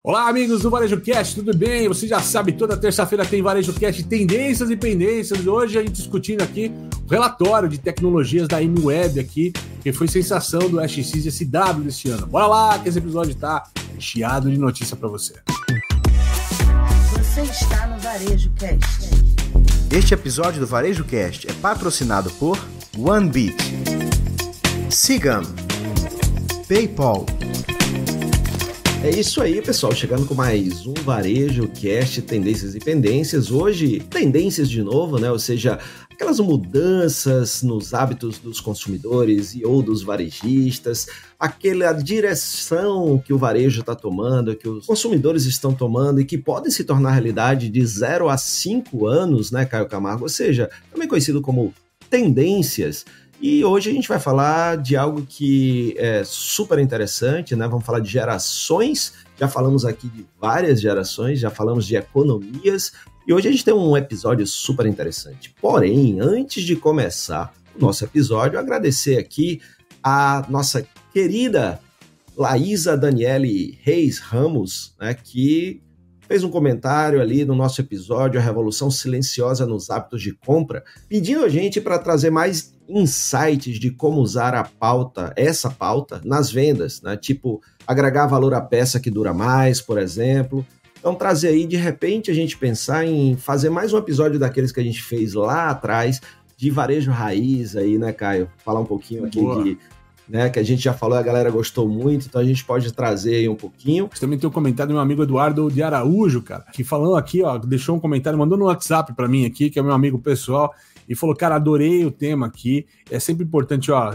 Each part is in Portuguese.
Olá, amigos do Varejo Cast, tudo bem? Você já sabe, toda terça-feira tem Varejo Cast Tendências e Pendências. Hoje a gente discutindo aqui o relatório de tecnologias da MWeb aqui, que foi sensação do SXSW desse ano. Bora lá, que esse episódio tá recheado de notícia para você. Você está no Varejo Cast. Este episódio do Varejo Cast é patrocinado por OneBeat, Sigam, PayPal. É isso aí, pessoal, chegando com mais um Varejo Cast Tendências e Pendências. Hoje, tendências de novo, né? Ou seja, aquelas mudanças nos hábitos dos consumidores e ou dos varejistas, aquela direção que o varejo está tomando, que os consumidores estão tomando e que podem se tornar realidade de 0 a 5 anos, né, Caio Camargo? Ou seja, também conhecido como tendências. E hoje a gente vai falar de algo que é super interessante, né? Vamos falar de gerações, já falamos aqui de várias gerações, já falamos de economias, e hoje a gente tem um episódio super interessante. Porém, antes de começar o nosso episódio, agradecer aqui a nossa querida Laísa Daniele Reis Ramos, né, que fez um comentário ali no nosso episódio, A Revolução Silenciosa nos Hábitos de Compra, pedindo a gente para trazer mais insights de como usar essa pauta nas vendas, né? Tipo, agregar valor à peça que dura mais, por exemplo. Então, trazer aí, de repente, a gente pensar em fazer mais um episódio daqueles que a gente fez lá atrás, de varejo raiz aí, né, Caio? Falar um pouquinho aqui de... Né, que a gente já falou, a galera gostou muito, então a gente pode trazer aí um pouquinho. Também tem um comentário do meu amigo Eduardo de Araújo, cara, que falando aqui, ó, deixou um comentário, mandou no WhatsApp pra mim aqui, que é meu amigo pessoal, e falou, cara, adorei o tema aqui, é sempre importante, ó,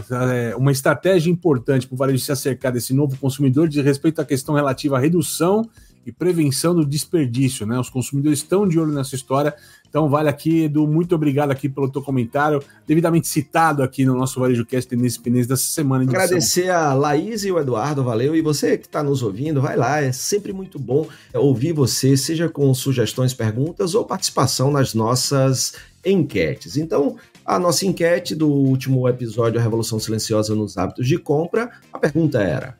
uma estratégia importante pro varejo se acercar desse novo consumidor diz respeito à questão relativa à redução e prevenção do desperdício, né? Os consumidores estão de olho nessa história, então vale aqui, Edu, muito obrigado aqui pelo teu comentário, devidamente citado aqui no nosso Varejo Cast Tendências e Pendências dessa semana. Agradecer a Laís e o Eduardo, valeu, e você que está nos ouvindo, vai lá, é sempre muito bom ouvir você, seja com sugestões, perguntas ou participação nas nossas enquetes. Então, a nossa enquete do último episódio, A Revolução Silenciosa nos Hábitos de Compra, a pergunta era: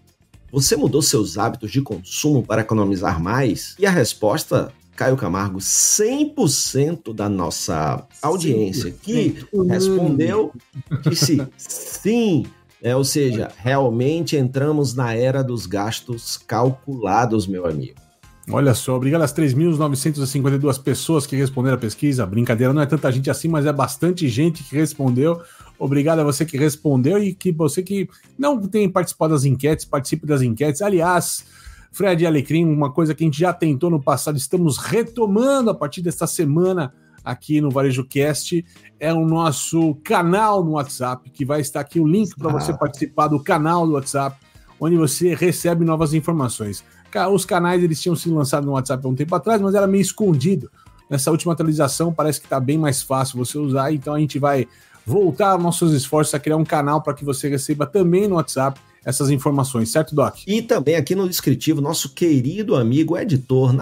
você mudou seus hábitos de consumo para economizar mais? E a resposta, Caio Camargo, 100% da nossa audiência que respondeu disse sim. Ou seja, realmente entramos na era dos gastos calculados, meu amigo. Olha só, obrigado às 3.952 pessoas que responderam a pesquisa. Brincadeira, não é tanta gente assim, mas é bastante gente que respondeu. Obrigado a você que respondeu e que você que não tem participado das enquetes, participe das enquetes. Aliás, Fred e Alecrim, uma coisa que a gente já tentou no passado, estamos retomando a partir desta semana aqui no Varejo Cast, é o nosso canal no WhatsApp, que vai estar aqui o link para você participar do canal do WhatsApp, onde você recebe novas informações. Os canais eles tinham sido lançados no WhatsApp há um tempo atrás, mas era meio escondido. Nessa última atualização parece que está bem mais fácil você usar, então a gente vai voltar aos nossos esforços a criar um canal para que você receba também no WhatsApp essas informações, certo, Doc? E também aqui no descritivo, nosso querido amigo editor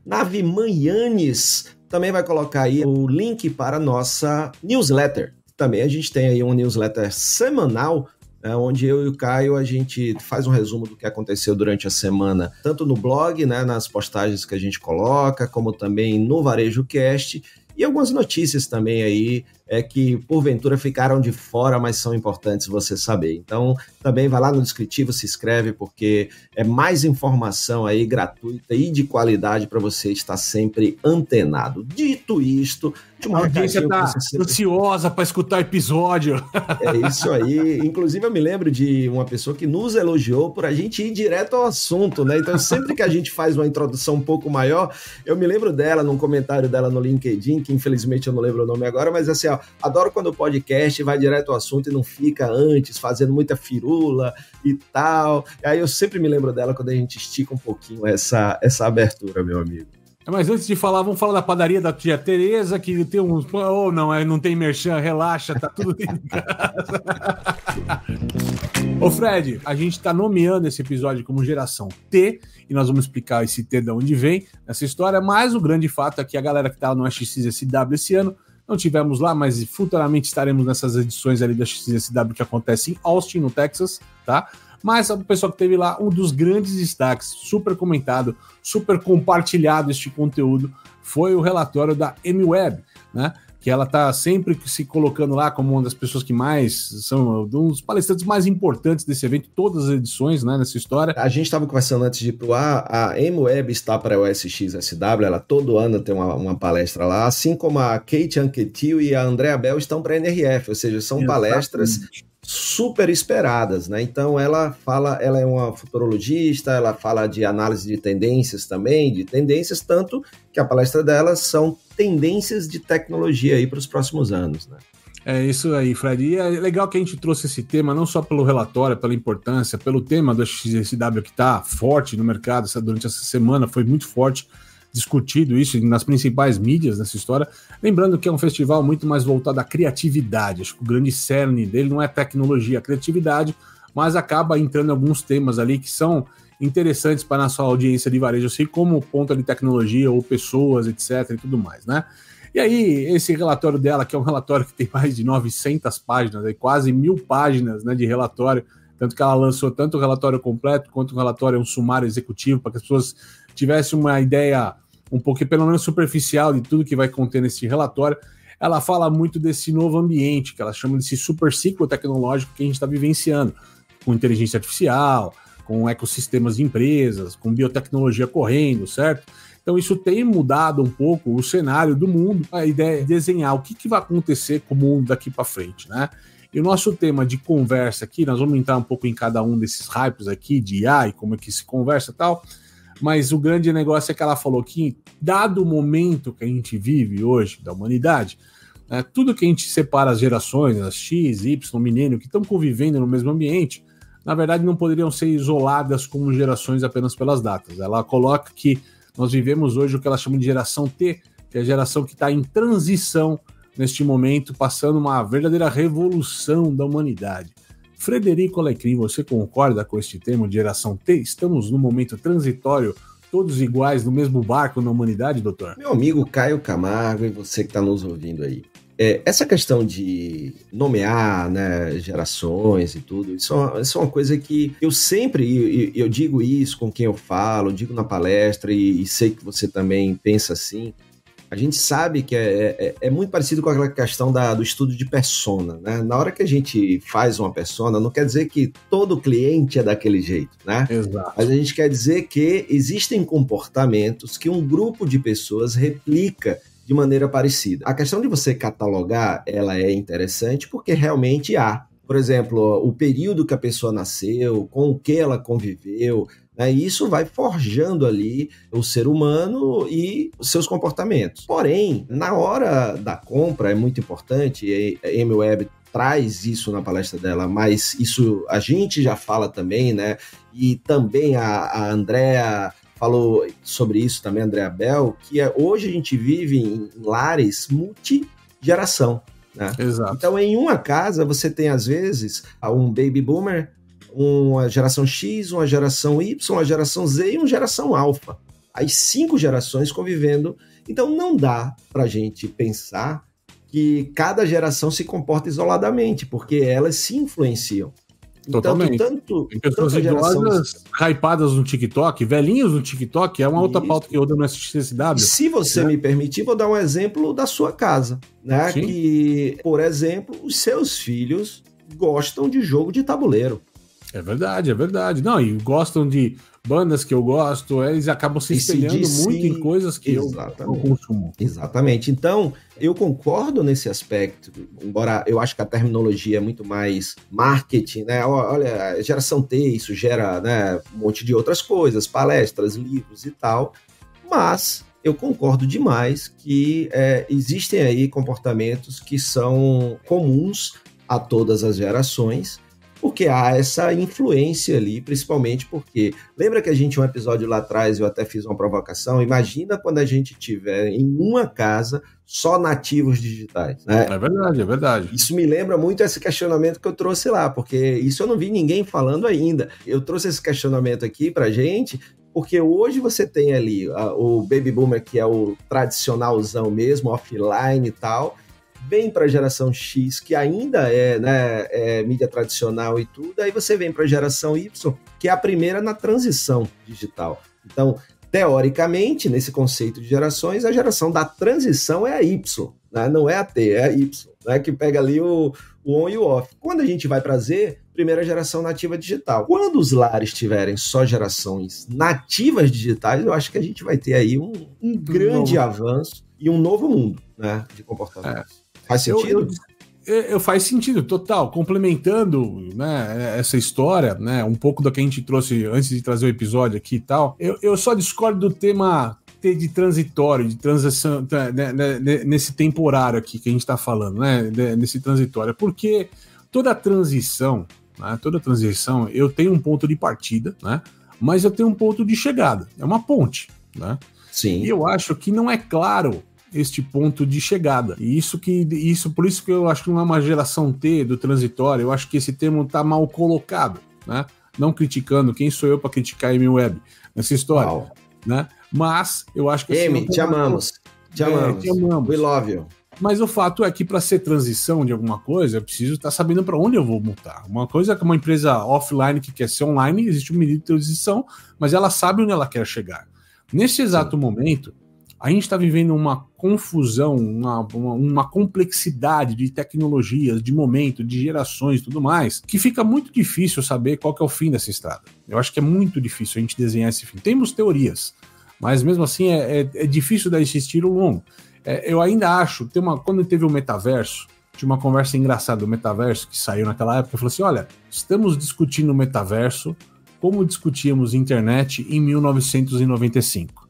Navimanhanes também vai colocar aí o link para a nossa newsletter. Também a gente tem aí uma newsletter semanal, onde eu e o Caio, a gente faz um resumo do que aconteceu durante a semana, tanto no blog, né, nas postagens que a gente coloca, como também no Varejo Cast, e algumas notícias também aí, que porventura ficaram de fora, mas são importantes você saber. Então, também vai lá no descritivo, se inscreve, porque é mais informação aí gratuita e de qualidade para você estar sempre antenado. Dito isto, a audiência tá ansiosa para escutar o episódio. É isso aí. Inclusive, eu me lembro de uma pessoa que nos elogiou por a gente ir direto ao assunto, né? Então, sempre que a gente faz uma introdução um pouco maior, eu me lembro dela, num comentário dela no LinkedIn, que infelizmente eu não lembro o nome agora, mas assim, ó, adoro quando o podcast vai direto ao assunto e não fica antes, fazendo muita firula e tal. E aí eu sempre me lembro dela quando a gente estica um pouquinho essa abertura, meu amigo. Mas antes de falar, vamos falar da padaria da tia Tereza, que tem uns... Oh, não tem merchan, relaxa, tá tudo dentro de casa. Ô Fred, a gente tá nomeando esse episódio como Geração T, e nós vamos explicar esse T de onde vem nessa história, mas o grande fato é que a galera que tá no SXSW esse ano, não tivemos lá, mas futuramente estaremos nessas edições ali da SXSW que acontece em Austin, no Texas, tá? Mas o pessoal que teve lá, um dos grandes destaques, super comentado, super compartilhado este conteúdo, foi o relatório da MWeb, né? Que ela está sempre se colocando lá como uma das pessoas que mais são um dos palestrantes mais importantes desse evento, todas as edições, né, nessa história. A gente estava conversando antes de ir pro ar, a MWeb está para o SXSW, ela todo ano tem uma palestra lá, assim como a Kate Anquetil e a Andrea Bell estão para a NRF, ou seja, são palestras super esperadas, né? Então ela é uma futurologista, ela fala de análise de tendências também, de tendências, tanto que a palestra dela são tendências de tecnologia aí para os próximos anos, né? É isso aí, Fred. E é legal que a gente trouxe esse tema, não só pelo relatório, pela importância, pelo tema do XSW que está forte no mercado durante essa semana, foi muito forte, discutido isso nas principais mídias nessa história. Lembrando que é um festival muito mais voltado à criatividade. Acho que o grande cerne dele não é tecnologia, a criatividade, mas acaba entrando em alguns temas ali que são interessantes para a nossa audiência de varejo, assim como ponta de tecnologia ou pessoas, etc. e tudo mais, né? E aí, esse relatório dela, que é um relatório que tem mais de 900 páginas, quase 1.000 páginas, né, de relatório, tanto que ela lançou tanto o relatório completo quanto o relatório um sumário executivo, para que as pessoas tivessem uma ideia um pouco, pelo menos superficial, de tudo que vai conter nesse relatório. Ela fala muito desse novo ambiente, que ela chama desse super ciclo tecnológico que a gente está vivenciando, com inteligência artificial, com ecossistemas de empresas, com biotecnologia correndo, certo? Então isso tem mudado um pouco o cenário do mundo, a ideia é desenhar o que vai acontecer com o mundo daqui para frente, né? E o nosso tema de conversa aqui, nós vamos entrar um pouco em cada um desses hypes aqui de IA e como é que se conversa e tal, mas o grande negócio é que ela falou que, dado o momento que a gente vive hoje da humanidade, né, tudo que a gente separa as gerações, as X, Y, milênio, que estão convivendo no mesmo ambiente, na verdade não poderiam ser isoladas como gerações apenas pelas datas. Ela coloca que nós vivemos hoje o que ela chama de geração T, que é a geração que está em transição neste momento, passando uma verdadeira revolução da humanidade. Frederico Alecrim, você concorda com este termo de geração T? Estamos num momento transitório, todos iguais, no mesmo barco na humanidade, doutor? Meu amigo Caio Camargo e você que está nos ouvindo aí. Essa questão de nomear, né, gerações e tudo, isso é uma coisa que eu sempre, eu digo isso com quem eu falo, digo na palestra e sei que você também pensa assim. A gente sabe que é muito parecido com aquela questão do estudo de persona, né? Na hora que a gente faz uma persona, não quer dizer que todo cliente é daquele jeito, né? Exato. Mas a gente quer dizer que existem comportamentos que um grupo de pessoas replica de maneira parecida. A questão de você catalogar, ela é interessante porque realmente há. Por exemplo, o período que a pessoa nasceu, com o que ela conviveu, né, isso vai forjando ali o ser humano e os seus comportamentos. Porém, na hora da compra é muito importante, e a MWeb traz isso na palestra dela, mas isso a gente já fala também, né? E também a Andrea falou sobre isso também, a Andrea Bell, que hoje a gente vive em lares multigeração, né? Exato. Então, em uma casa, você tem, às vezes, um baby boomer, uma geração X, uma geração Y, uma geração Z e uma geração alfa. As 5 gerações convivendo. Então, não dá para a gente pensar que cada geração se comporta isoladamente, porque elas se influenciam. Totalmente. Tanto tem pessoas idosas hypadas no TikTok, velhinhos no TikTok, é uma outra pauta que eu dou no SXSW. E se você me permitir, vou dar um exemplo da sua casa, né? Sim. Que, por exemplo, os seus filhos gostam de jogo de tabuleiro. É verdade, é verdade. Não, e gostam de bandas que eu gosto, eles acabam se espelhando muito em coisas que eu consumo. Exatamente. Então, eu concordo nesse aspecto, embora eu acho que a terminologia é muito mais marketing, né? Olha, geração T, isso gera, né, um monte de outras coisas, palestras, livros e tal, mas eu concordo demais que existem aí comportamentos que são comuns a todas as gerações, porque há essa influência ali, principalmente porque... Lembra que a gente, um episódio lá atrás, eu até fiz uma provocação, imagina quando a gente tiver em uma casa só nativos digitais, né? É verdade, é verdade. Isso me lembra muito esse questionamento que eu trouxe lá, porque isso eu não vi ninguém falando ainda. Eu trouxe esse questionamento aqui pra gente, porque hoje você tem ali o Baby Boomer, que é o tradicionalzão mesmo, offline e tal, vem para a geração X, que ainda é mídia tradicional e tudo, aí você vem para a geração Y, que é a primeira na transição digital. Então, teoricamente, nesse conceito de gerações, a geração da transição é a Y, né? Não é a T, é a Y, né? Que pega ali o on e o off. Quando a gente vai para Z, primeira geração nativa digital. Quando os lares tiverem só gerações nativas digitais, eu acho que a gente vai ter aí um grande avanço e um novo mundo, né, de comportamento. Faz sentido? Faz sentido, total. Complementando, né, essa história, né, um pouco do que a gente trouxe antes de trazer o episódio aqui e tal, eu só discordo do tema de transitório, de transição, né, nesse temporário aqui que a gente está falando, né, nesse transitório, porque toda transição, eu tenho um ponto de partida, né, mas eu tenho um ponto de chegada, é uma ponte, né? Sim. E eu acho que não é claro este ponto de chegada. E por isso que eu acho que não é uma geração T do transitório, eu acho que esse termo está mal colocado, né? Não criticando, quem sou eu para criticar a M-Web nessa história, né? Mas eu acho que... Amy, te amamos. Te amamos. We love you. Mas o fato é que para ser transição de alguma coisa, eu preciso estar sabendo para onde eu vou montar. Uma coisa é que uma empresa offline que quer ser online, existe um medida de transição, mas ela sabe onde ela quer chegar. Nesse exato momento, a gente está vivendo uma confusão, uma complexidade de tecnologias, de momento, de gerações e tudo mais, que fica muito difícil saber qual que é o fim dessa estrada. Eu acho que é muito difícil a gente desenhar esse fim. Temos teorias, mas mesmo assim é difícil dar esse estilo longo. Eu ainda acho, quando teve o metaverso, tinha uma conversa engraçada do metaverso que saiu naquela época, falou assim, olha, estamos discutindo o metaverso como discutíamos internet em 1995.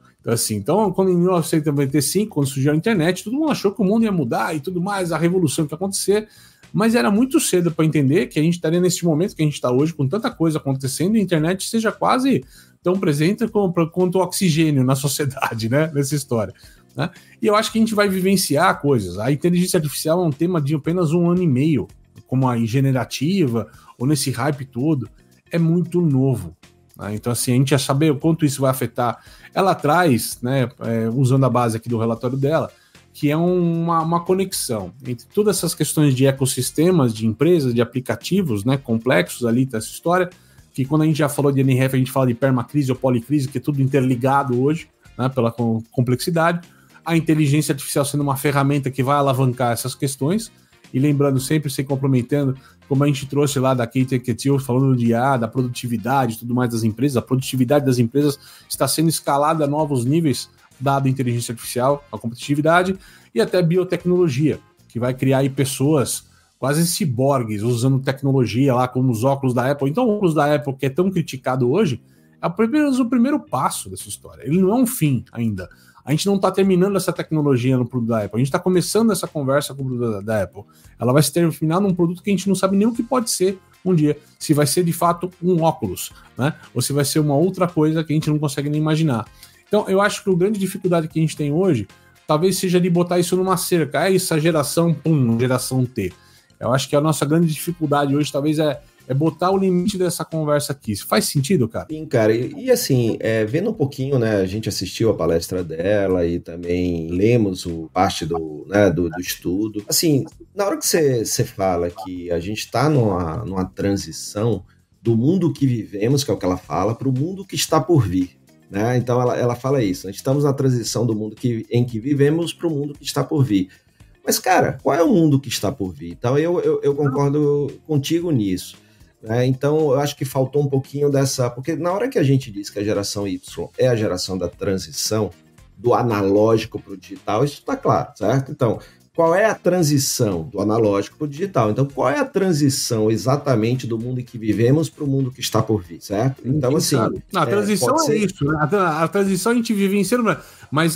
Então, quando em 1995, quando surgiu a internet, todo mundo achou que o mundo ia mudar e tudo mais, a revolução que ia acontecer, mas era muito cedo para entender que a gente estaria nesse momento que a gente está hoje, com tanta coisa acontecendo, e a internet seja quase tão presente quanto o oxigênio na sociedade, né, nessa história. Né? E eu acho que a gente vai vivenciar coisas. A inteligência artificial é um tema de apenas 1 ano e meio, como a generativa, ou nesse hype todo, é muito novo. Né? Então, assim, a gente ia saber o quanto isso vai afetar. Ela traz, né, usando a base aqui do relatório dela, que é uma conexão entre todas essas questões de ecossistemas, de empresas, de aplicativos, né, complexos ali dessa história, que quando a gente já falou de NRF, a gente fala de permacrise ou policrise, que é tudo interligado hoje, né, pela complexidade. A inteligência artificial sendo uma ferramenta que vai alavancar essas questões, e lembrando sempre, se complementando, como a gente trouxe lá da Kate Ketil, falando de IA, da produtividade e tudo mais das empresas, a produtividade das empresas está sendo escalada a novos níveis, dado a inteligência artificial, a competitividade, e até biotecnologia, que vai criar aí pessoas quase ciborgues, usando tecnologia lá, como os óculos da Apple. Então, o óculos da Apple, que é tão criticado hoje, é apenas o primeiro passo dessa história. Ele não é um fim ainda. A gente não está terminando essa tecnologia no produto da Apple. A gente está começando essa conversa com o produto da Apple. Ela vai se terminar num produto que a gente não sabe nem o que pode ser um dia. Se vai ser, de fato, um óculos, né? Ou se vai ser uma outra coisa que a gente não consegue nem imaginar. Então, eu acho que a grande dificuldade que a gente tem hoje, talvez seja de botar isso numa cerca. É essa geração, geração T. Eu acho que a nossa grande dificuldade hoje, talvez, é botar o limite dessa conversa aqui. Isso faz sentido, cara? Sim, cara. E assim, vendo um pouquinho, né, a gente assistiu a palestra dela e também lemos parte do estudo. Assim, na hora que você fala que a gente está numa transição do mundo que vivemos, que é o que ela fala, para o mundo que está por vir. Né? Então, ela fala isso. A gente estamos na transição do mundo em que vivemos para o mundo que está por vir. Mas, cara, qual é o mundo que está por vir? Então, eu concordo contigo nisso. Então, eu acho que faltou um pouquinho dessa... Porque na hora que a gente diz que a geração Y é a geração da transição, do analógico para o digital, isso está claro, certo? Então, qual é a transição do analógico para o digital? Então, qual é a transição exatamente do mundo em que vivemos para o mundo que está por vir, certo? Então, assim... A transição é isso, né? A transição a gente vive em cima, mas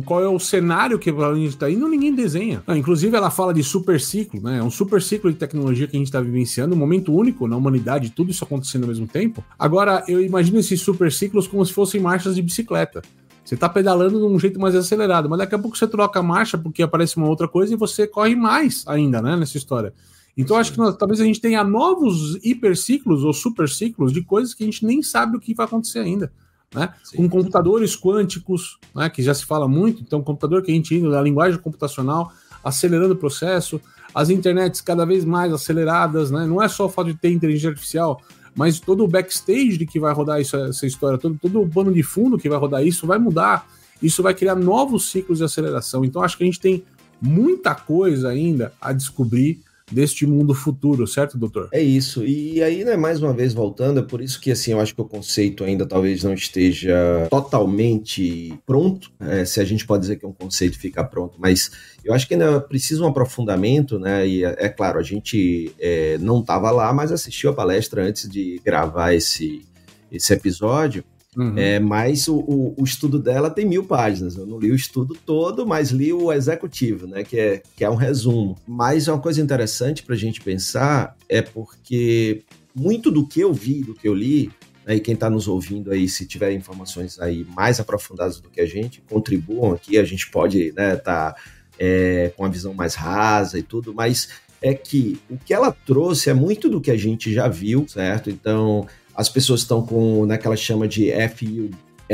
qual é o cenário que a gente está indo, ninguém desenha. Inclusive, ela fala de super ciclo, né? É um super ciclo de tecnologia que a gente está vivenciando, um momento único na humanidade, tudo isso acontecendo ao mesmo tempo. Agora, eu imagino esses super ciclos como se fossem marchas de bicicleta. Você está pedalando de um jeito mais acelerado, mas daqui a pouco você troca a marcha porque aparece uma outra coisa e você corre mais ainda, né, nessa história. Então, acho que talvez a gente tenha novos hiperciclos ou superciclos de coisas que a gente nem sabe o que vai acontecer ainda. Né? Com computadores quânticos, né, que já se fala muito, então computador que a gente indo da linguagem computacional, acelerando o processo, as internets cada vez mais aceleradas, né? Não é só o fato de ter inteligência artificial, mas todo o backstage de que vai rodar essa história, todo o pano de fundo que vai rodar isso vai mudar, isso vai criar novos ciclos de aceleração. Então acho que a gente tem muita coisa ainda a descobrir deste mundo futuro, certo, doutor? É isso, e aí, né, mais uma vez voltando, é por isso que, assim, eu acho que o conceito ainda talvez não esteja totalmente pronto, se a gente pode dizer que um conceito fica pronto, mas eu acho que ainda precisa um aprofundamento, né, e é claro, a gente não estava lá, mas assistiu a palestra antes de gravar esse episódio. Uhum. Mas o estudo dela tem 1000 páginas. Eu não li o estudo todo, mas li o executivo, né, que é um resumo. Mas uma coisa interessante para a gente pensar é porque muito do que eu vi, do que eu li, né, e quem está nos ouvindo aí, se tiver informações aí mais aprofundadas do que a gente, contribuam aqui. A gente pode, né, tá com a visão mais rasa e tudo, mas é que o que ela trouxe é muito do que a gente já viu, certo? Então, as pessoas estão com, né, que ela chama de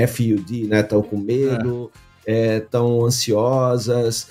FUD, né? Estão com medo, estão ansiosas,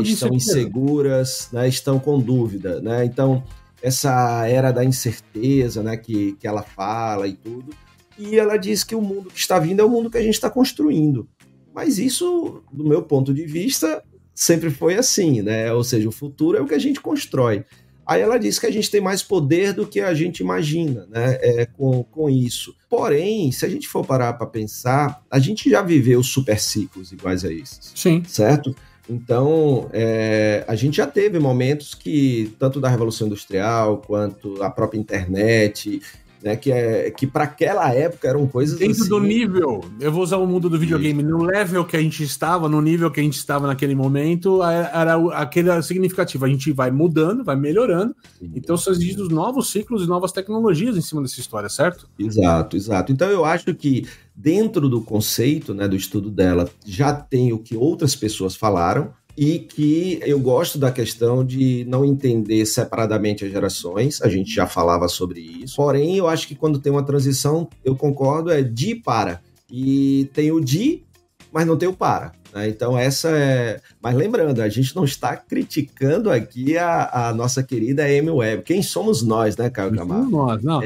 estão inseguras, né? Estão com dúvida, né? Então, essa era da incerteza, né? Que ela fala e tudo. E ela diz que o mundo que está vindo é o mundo que a gente está construindo. Mas isso, do meu ponto de vista, sempre foi assim, né? Ou seja, o futuro é o que a gente constrói. Aí ela diz que a gente tem mais poder do que a gente imagina, né, com isso. Porém, se a gente for parar para pensar, a gente já viveu super ciclos iguais a esses. Sim. Certo? Então, a gente já teve momentos que, tanto da Revolução Industrial, quanto a própria internet, né, que para aquela época eram coisas dentro assim... do nível, eu vou usar o mundo do videogame, no level que a gente estava, no nível que a gente estava naquele momento, era aquele significativo, a gente vai mudando, vai melhorando, então são exigidos novos ciclos e novas tecnologias em cima dessa história, certo? Exato. Então eu acho que dentro do conceito, né, do estudo dela, já tem o que outras pessoas falaram, e que eu gosto da questão de não entender separadamente as gerações, a gente já falava sobre isso, porém eu acho que quando tem uma transição, eu concordo, é de para, e tem o de, mas não tem o para, né? Então essa é... Mas lembrando, a gente não está criticando aqui a nossa querida Amy Webb, quem somos nós, né, Caio Camargo? Somos nós, não.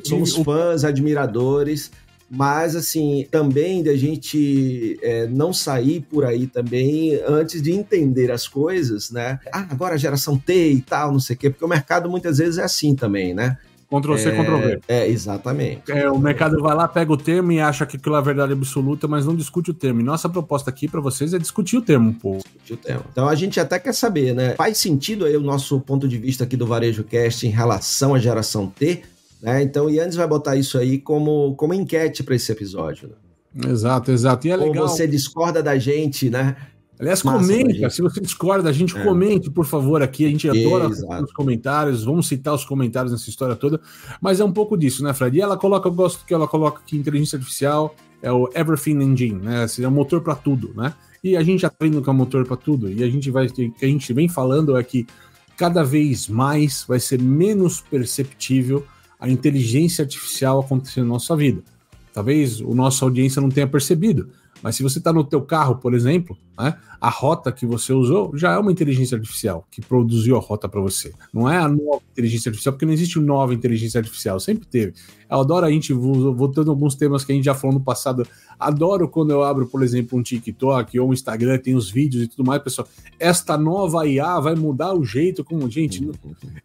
Somos fãs, admiradores, mas, assim, também da gente não sair por aí também antes de entender as coisas, né? Agora a geração T e tal, não sei o quê, porque o mercado muitas vezes é assim também, né? Ctrl-C, Ctrl-V. Exatamente. O mercado vai lá, pega o termo e acha que aquilo é a verdade absoluta, mas não discute o termo. E nossa proposta aqui para vocês é discutir o termo um pouco. Então a gente até quer saber, né? Faz sentido aí o nosso ponto de vista aqui do Varejo Cast em relação à geração T? Então o Yannis vai botar isso aí como enquete para esse episódio. Né? Exato. E é legal. Ou você discorda da gente, né? Aliás, comenta. Se você discorda da gente, comente, por favor, aqui. A gente adora os comentários. Vamos citar os comentários nessa história toda. Mas é um pouco disso, né, Fred? E ela coloca, eu gosto que ela coloca que inteligência artificial é o Everything Engine, né? É o motor para tudo, né? E a gente já tá vendo que é o motor para tudo. E o que a gente vem falando é que cada vez mais vai ser menos perceptível a inteligência artificial acontecendo na nossa vida. Talvez a nossa audiência não tenha percebido, mas se você está no teu carro, por exemplo, né, a rota que você usou já é uma inteligência artificial que produziu a rota para você. Não é a nova inteligência artificial, porque não existe nova inteligência artificial, sempre teve. Eu adoro a gente, voltando a alguns temas que a gente já falou no passado, adoro quando eu abro, por exemplo, um TikTok ou um Instagram, tem os vídeos e tudo mais, pessoal, esta nova IA vai mudar o jeito como... Gente,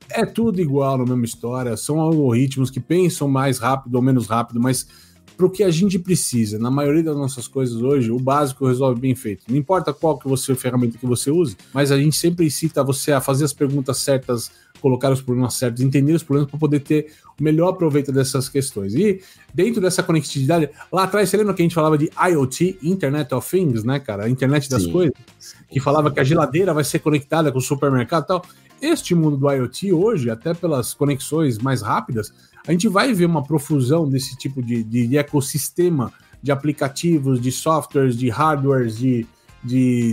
é tudo igual na mesma história, são algoritmos que pensam mais rápido ou menos rápido, mas para o que a gente precisa, na maioria das nossas coisas hoje, o básico resolve bem feito. Não importa qual que você, a ferramenta que você use, mas a gente sempre incita você a fazer as perguntas certas, colocar os problemas certos, entender os problemas para poder ter o melhor proveito dessas questões. E dentro dessa conectividade, lá atrás, você lembra que a gente falava de IoT, Internet of Things, né, cara? A internet das coisas, que falava que a geladeira vai ser conectada com o supermercado e tal. Este mundo do IoT hoje, até pelas conexões mais rápidas, a gente vai ver uma profusão desse tipo de ecossistema de aplicativos, de softwares, de hardwares, de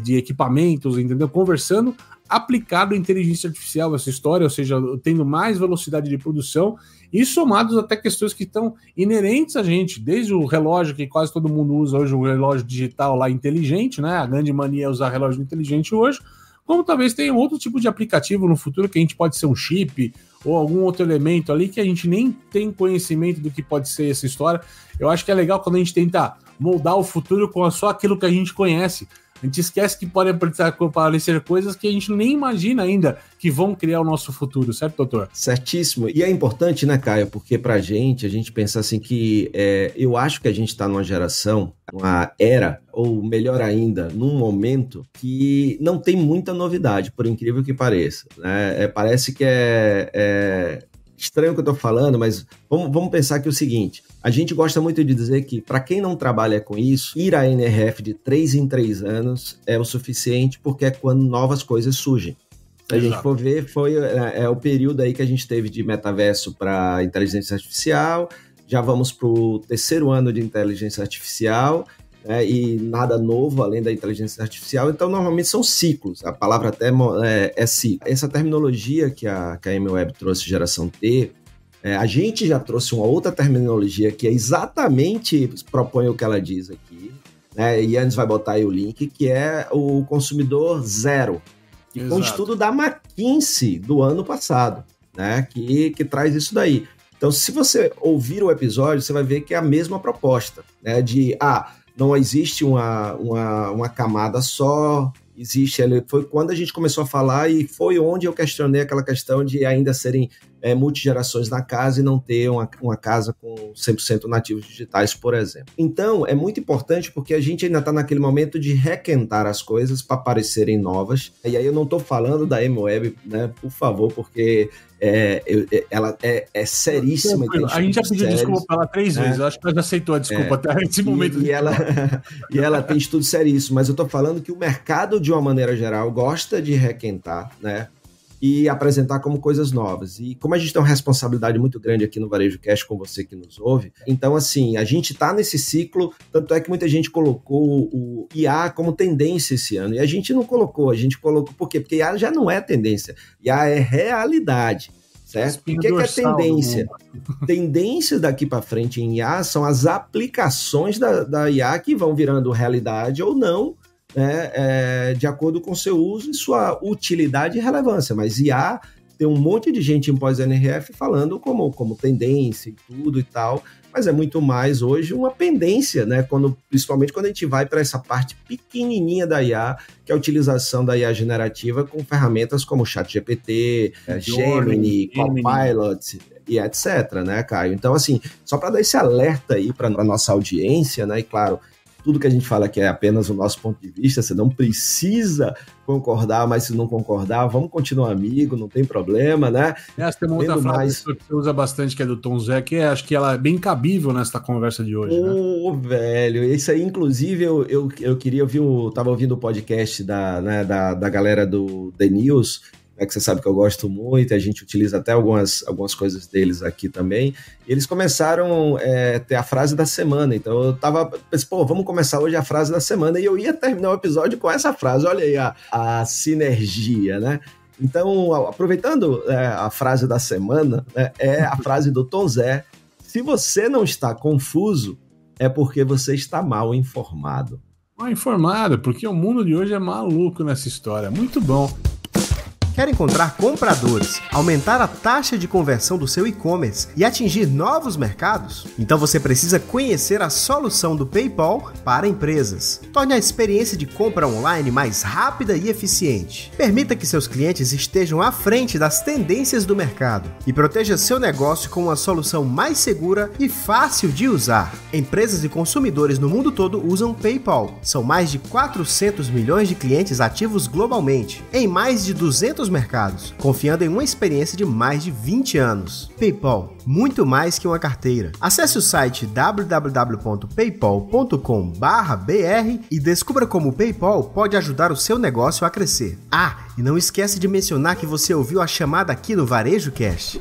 equipamentos, entendeu? Conversando, aplicado à inteligência artificial essa história, ou seja, tendo mais velocidade de produção e somados até questões que estão inerentes a gente, desde o relógio que quase todo mundo usa hoje, o relógio digital lá inteligente, né? A grande mania é usar relógio inteligente hoje, como talvez tenha outro tipo de aplicativo no futuro que a gente pode ser um chip ou algum outro elemento ali que a gente nem tem conhecimento do que pode ser essa história. Eu acho que é legal quando a gente tenta moldar o futuro com só aquilo que a gente conhece. A gente esquece que pode aparecer coisas que a gente nem imagina ainda que vão criar o nosso futuro, certo, doutor? Certíssimo. E é importante, né, Caio? Porque a gente pensa assim que eu acho que a gente está numa geração, uma era, ou melhor ainda, num momento que não tem muita novidade, por incrível que pareça. Né? Parece que é estranho o que eu estou falando, mas vamos pensar que é o seguinte, a gente gosta muito de dizer que para quem não trabalha com isso, ir à NRF de 3 em 3 anos é o suficiente, porque é quando novas coisas surgem. Se a gente for ver, foi o período aí que a gente teve de metaverso para inteligência artificial, já vamos para o 3º ano de inteligência artificial, e nada novo além da inteligência artificial, então normalmente são ciclos, a palavra até é ciclo. Essa terminologia que a MWeb trouxe, geração T, a gente já trouxe uma outra terminologia que exatamente propõe o que ela diz aqui, né? E Yannis vai botar aí o link, que é o consumidor zero, que foi um estudo da McKinsey do ano passado, né? que traz isso daí. Então, se você ouvir o episódio, você vai ver que é a mesma proposta, né? Não existe uma camada só, foi quando a gente começou a falar e foi onde eu questionei aquela questão de ainda serem multigerações na casa e não ter uma casa com 100% nativos digitais, por exemplo. Então, é muito importante porque a gente ainda está naquele momento de requentar as coisas para parecerem novas. E aí eu não estou falando da MWeb, né, por favor, porque ela é seríssima. A gente já pediu desculpa para ela 3 vezes, eu acho que ela já aceitou a desculpa até esse momento. E ela tem estudo seríssimo, mas eu estou falando que o mercado, de uma maneira geral, gosta de requentar, né? E apresentar como coisas novas. E como a gente tem uma responsabilidade muito grande aqui no Varejo Cast com você que nos ouve, então assim, a gente está nesse ciclo, tanto é que muita gente colocou o IA como tendência esse ano, e a gente não colocou, por quê? Porque IA já não é tendência, IA é realidade, certo? O que é tendência? Tendência daqui para frente em IA são as aplicações da IA que vão virando realidade ou não, de acordo com seu uso e sua utilidade e relevância, mas IA tem um monte de gente em pós-NRF falando como tendência e tudo e tal, mas é muito mais hoje uma pendência, né? Principalmente quando a gente vai para essa parte pequenininha da IA, que é a utilização da IA generativa com ferramentas como o ChatGPT, Gemini, Copilot e etc, né, Caio? Então, assim, só para dar esse alerta aí para a nossa audiência, né, e claro, tudo que a gente fala aqui é apenas o nosso ponto de vista, você não precisa concordar, mas se não concordar, vamos continuar amigo, não tem problema, né? Tem uma outra frase que você usa bastante, que é do Tom Zé, que acho que ela é bem cabível nessa conversa de hoje, né? Velho, isso aí, inclusive, eu queria ouvir, tava ouvindo o podcast da galera do The News, que você sabe que eu gosto muito, a gente utiliza até algumas coisas deles aqui também, e eles começaram a ter a frase da semana, então eu pensei, vamos começar hoje a frase da semana, e eu ia terminar o episódio com essa frase, olha aí a sinergia, né? Então, aproveitando a frase da semana, é a frase do Tom Zé: se você não está confuso, é porque você está mal informado. Mal informado, porque o mundo de hoje é maluco nessa história, muito bom. Quer encontrar compradores, aumentar a taxa de conversão do seu e-commerce e atingir novos mercados? Então você precisa conhecer a solução do PayPal para empresas. Torne a experiência de compra online mais rápida e eficiente. Permita que seus clientes estejam à frente das tendências do mercado e proteja seu negócio com uma solução mais segura e fácil de usar. Empresas e consumidores no mundo todo usam PayPal. São mais de 400 milhões de clientes ativos globalmente, em mais de 200 mercados, confiando em uma experiência de mais de 20 anos. PayPal, muito mais que uma carteira. Acesse o site www.paypal.com/br e descubra como o PayPal pode ajudar o seu negócio a crescer. E não esquece de mencionar que você ouviu a chamada aqui no Varejo Cast.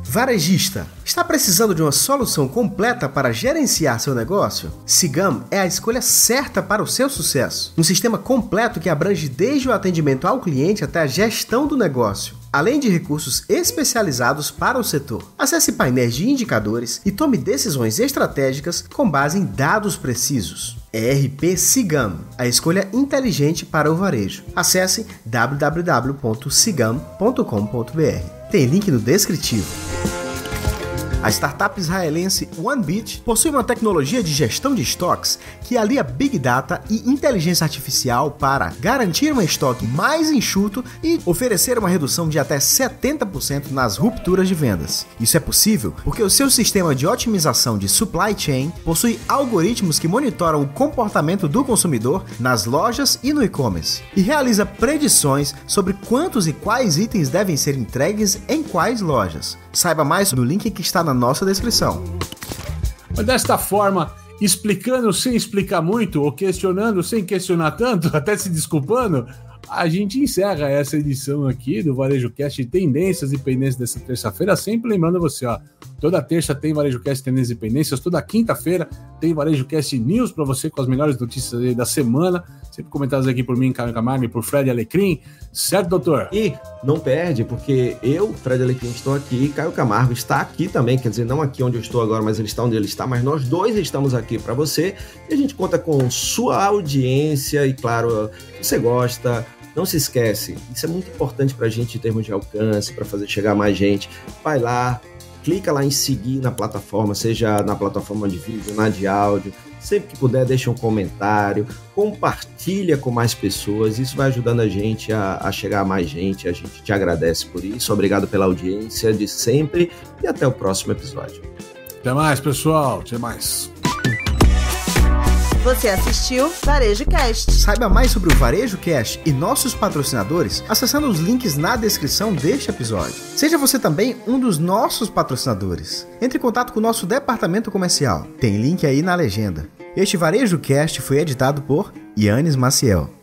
Varejista, está precisando de uma solução completa para gerenciar seu negócio? Cigam é a escolha certa para o seu sucesso. Um sistema completo que abrange desde o atendimento ao cliente até a gestão do negócio, além de recursos especializados para o setor. Acesse painéis de indicadores e tome decisões estratégicas com base em dados precisos. ERP Cigam, a escolha inteligente para o varejo. Acesse www.cigam.com.br. Tem link no descritivo. A startup israelense OneBit possui uma tecnologia de gestão de estoques que alia Big Data e inteligência artificial para garantir um estoque mais enxuto e oferecer uma redução de até 70% nas rupturas de vendas. Isso é possível porque o seu sistema de otimização de supply chain possui algoritmos que monitoram o comportamento do consumidor nas lojas e no e-commerce e realiza predições sobre quantos e quais itens devem ser entregues em quais lojas. Saiba mais no link que está na nossa descrição. Mas desta forma, explicando sem explicar muito, ou questionando sem questionar tanto, até se desculpando, a gente encerra essa edição aqui do Varejo Cast Tendências e Pendências dessa terça-feira, sempre lembrando você, ó, toda terça tem Varejo Cast Tendências e Pendências, toda quinta-feira tem Varejo Cast News para você com as melhores notícias aí da semana, sempre comentados aqui por mim, Caio Camargo, e por Fred Alecrim, certo, doutor? E não perde, porque eu, Fred Alecrim, estou aqui, e Caio Camargo está aqui também, quer dizer, não aqui onde eu estou agora, mas ele está onde ele está, mas nós dois estamos aqui para você, e a gente conta com sua audiência, e claro, você gosta. Não se esquece, isso é muito importante para a gente em termos de alcance, para fazer chegar mais gente. Vai lá, clica lá em seguir na plataforma, seja na plataforma de vídeo, na de áudio. Sempre que puder, deixa um comentário, compartilha com mais pessoas. Isso vai ajudando a gente a chegar a mais gente. A gente te agradece por isso. Obrigado pela audiência de sempre e até o próximo episódio. Até mais, pessoal. Até mais. Você assistiu Varejo Cast. Saiba mais sobre o Varejo Cast e nossos patrocinadores acessando os links na descrição deste episódio. Seja você também um dos nossos patrocinadores. Entre em contato com o nosso departamento comercial. Tem link aí na legenda. Este Varejo Cast foi editado por Yannis Maciel.